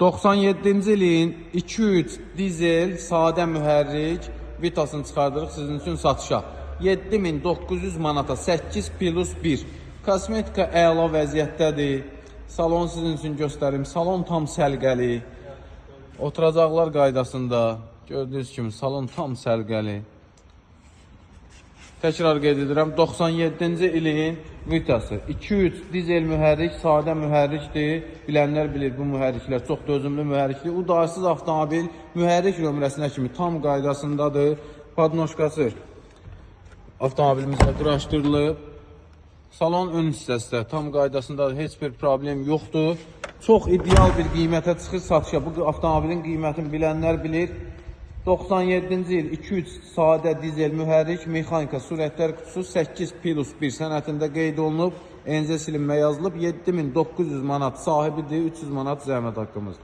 97-ci ilin 2.3 dizel sadə mühərrik Vitasını çıxardırıq sizin üçün satışa. 7900 manata 8 plus 1. Kosmetika əla vəziyyətdədir. Salon sizin üçün göstərim. Salon tam səlqəli. Oturacaqlar qaydasında. Gördüyünüz kimi salon tam səlqəli. Təkrar qeyd edirəm, 97-ci ilin Vitası. 2.3 dizel mühərrik, sadə mühərrikdir. Bilənlər bilir, bu mühərriklər çox dözümlü mühərrikdir. Udarsız avtomobil mühərrik nömrəsinə kimi tam qaydasındadır. Podnoşkası avtomobilimizdə quraşdırılıb. Salon ön hissəsi tam qaydasındadır, heç bir problem yoxdur. Çox ideal bir qiymətə çıxır satışa. Bu avtomobilin qiymətini bilənlər bilir. 97-ci il 2.3 sadə dizel mühərrik, mexanika sürətlər qutusu 8 plus 1 sənətində qeyd olunub. Enzə silinmə yazılıb. 7900 manat sahibidir, 300 manat zəhmət haqqımızdır.